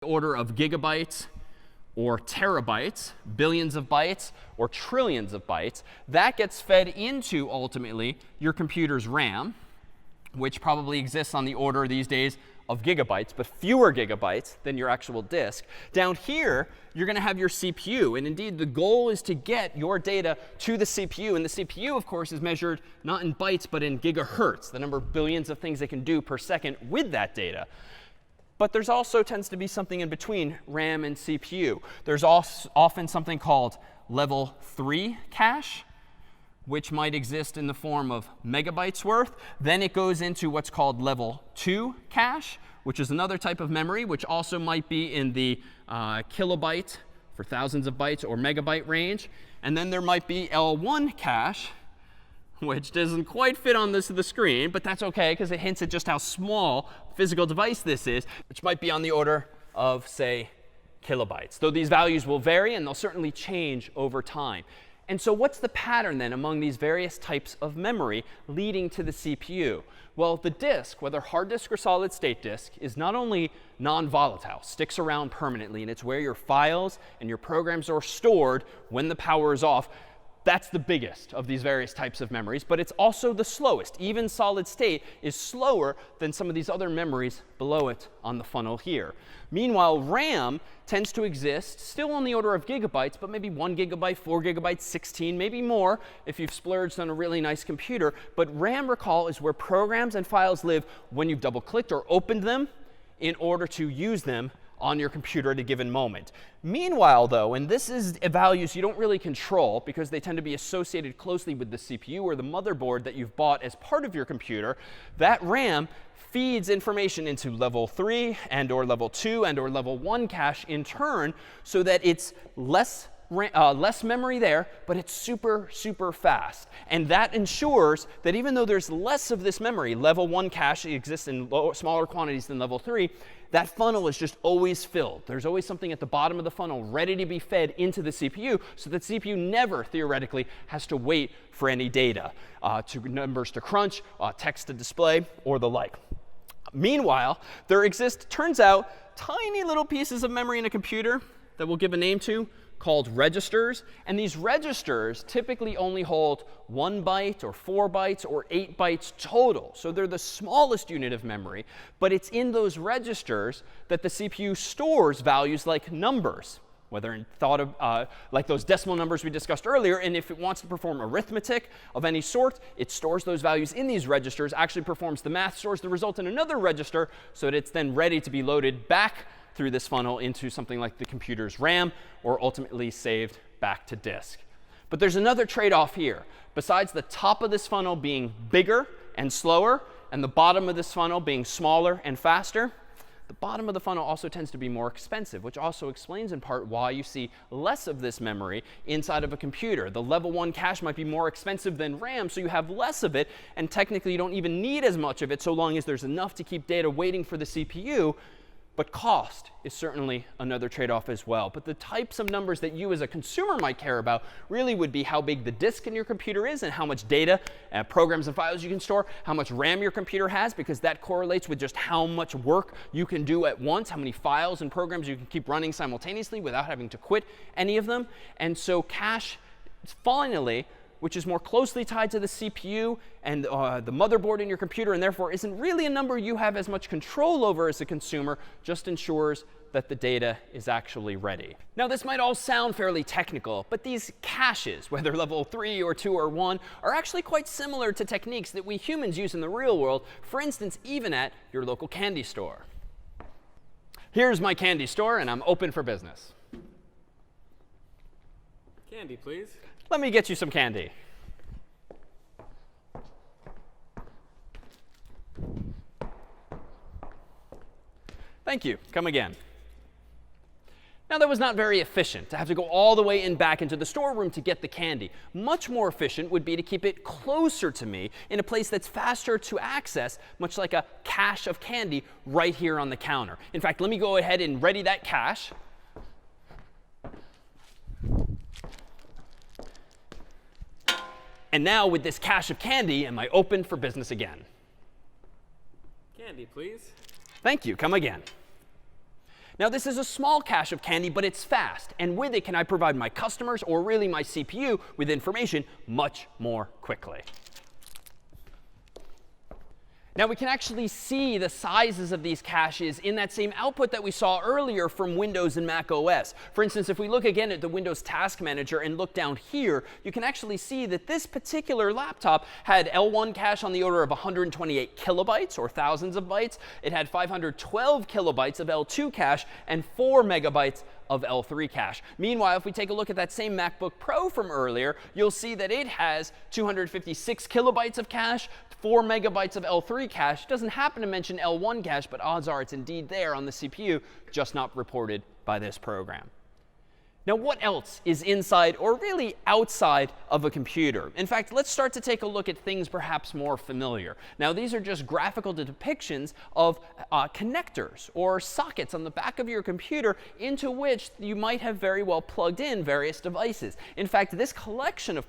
order of gigabytes or terabytes, billions of bytes, or trillions of bytes. That gets fed into, ultimately, your computer's RAM, which probably exists on the order these days of gigabytes, but fewer gigabytes than your actual disk. Down here, you're going to have your CPU. And indeed, the goal is to get your data to the CPU. And the CPU, of course, is measured not in bytes, but in gigahertz, the number of billions of things they can do per second with that data. But there's also tends to be something in between RAM and CPU. There's often something called level 3 cache, which might exist in the form of megabytes worth. Then it goes into what's called level 2 cache, which is another type of memory, which also might be in the kilobyte for thousands of bytes or megabyte range. And then there might be L1 cache, which doesn't quite fit on the screen, but that's OK, because it hints at just how small a physical device this is, which might be on the order of, say, kilobytes. Though these values will vary, and they'll certainly change over time. And so what's the pattern, then, among these various types of memory leading to the CPU? Well, the disk, whether hard disk or solid state disk, is not only non-volatile, sticks around permanently, and it's where your files and your programs are stored when the power is off. That's the biggest of these various types of memories, but it's also the slowest. Even solid state is slower than some of these other memories below it on the funnel here. Meanwhile, RAM tends to exist still on the order of gigabytes, but maybe 1 gigabyte, 4 gigabytes, 16, maybe more if you've splurged on a really nice computer. But RAM, recall, is where programs and files live when you've double-clicked or opened them in order to use them on your computer at a given moment. Meanwhile, though, and this is values you don't really control because they tend to be associated closely with the CPU or the motherboard that you've bought as part of your computer, that RAM feeds information into level 3 and or level 2 and or level 1 cache in turn, so that it's less memory there, but it's super, super fast. And that ensures that even though there's less of this memory, level 1 cache exists in smaller quantities than level 3, that funnel is just always filled. There's always something at the bottom of the funnel ready to be fed into the CPU, so that CPU never, theoretically, has to wait for any data, numbers to crunch, text to display, or the like. Meanwhile, there exist, turns out, tiny little pieces of memory in a computer that we'll give a name to, called registers. And these registers typically only hold 1 byte or 4 bytes or 8 bytes total. So they're the smallest unit of memory. But it's in those registers that the CPU stores values like numbers, whether in thought of like those decimal numbers we discussed earlier. And if it wants to perform arithmetic of any sort, it stores those values in these registers, actually performs the math, stores the result in another register, so that it's then ready to be loaded back through this funnel into something like the computer's RAM, or ultimately saved back to disk. But there's another trade-off here. Besides the top of this funnel being bigger and slower, and the bottom of this funnel being smaller and faster, the bottom of the funnel also tends to be more expensive, which also explains in part why you see less of this memory inside of a computer. The level 1 cache might be more expensive than RAM, so you have less of it, and technically you don't even need as much of it so long as there's enough to keep data waiting for the CPU. But cost is certainly another trade-off as well. But the types of numbers that you as a consumer might care about really would be how big the disk in your computer is and how much data, programs and files you can store, how much RAM your computer has, because that correlates with just how much work you can do at once, how many files and programs you can keep running simultaneously without having to quit any of them. And so cache, finally, which is more closely tied to the CPU and the motherboard in your computer, and therefore isn't really a number you have as much control over as a consumer, just ensures that the data is actually ready. Now, this might all sound fairly technical, but these caches, whether level 3 or 2 or 1, are actually quite similar to techniques that we humans use in the real world, for instance, even at your local candy store. Here's my candy store, and I'm open for business. Candy, please. Let me get you some candy. Thank you. Come again. Now, that was not very efficient to have to go all the way in back into the storeroom to get the candy. Much more efficient would be to keep it closer to me in a place that's faster to access, much like a cache of candy right here on the counter. In fact, let me go ahead and ready that cache. And now, with this cache of candy, am I open for business again? Candy, please. Thank you. Come again. Now, this is a small cache of candy, but it's fast. And with it, can I provide my customers, or really my CPU, with information much more quickly. Now, we can actually see the sizes of these caches in that same output that we saw earlier from Windows and Mac OS. For instance, if we look again at the Windows Task Manager and look down here, you can actually see that this particular laptop had L1 cache on the order of 128 kilobytes, or thousands of bytes. It had 512 kilobytes of L2 cache and 4 megabytes of L3 cache. Meanwhile, if we take a look at that same MacBook Pro from earlier, you'll see that it has 256 kilobytes of cache, 4 megabytes of L3 cache. Doesn't happen to mention L1 cache, but odds are it's indeed there on the CPU, just not reported by this program. Now, what else is inside, or really outside, of a computer? In fact, let's start to take a look at things perhaps more familiar. Now, these are just graphical depictions of connectors or sockets on the back of your computer into which you might have very well plugged in various devices. In fact, this collection of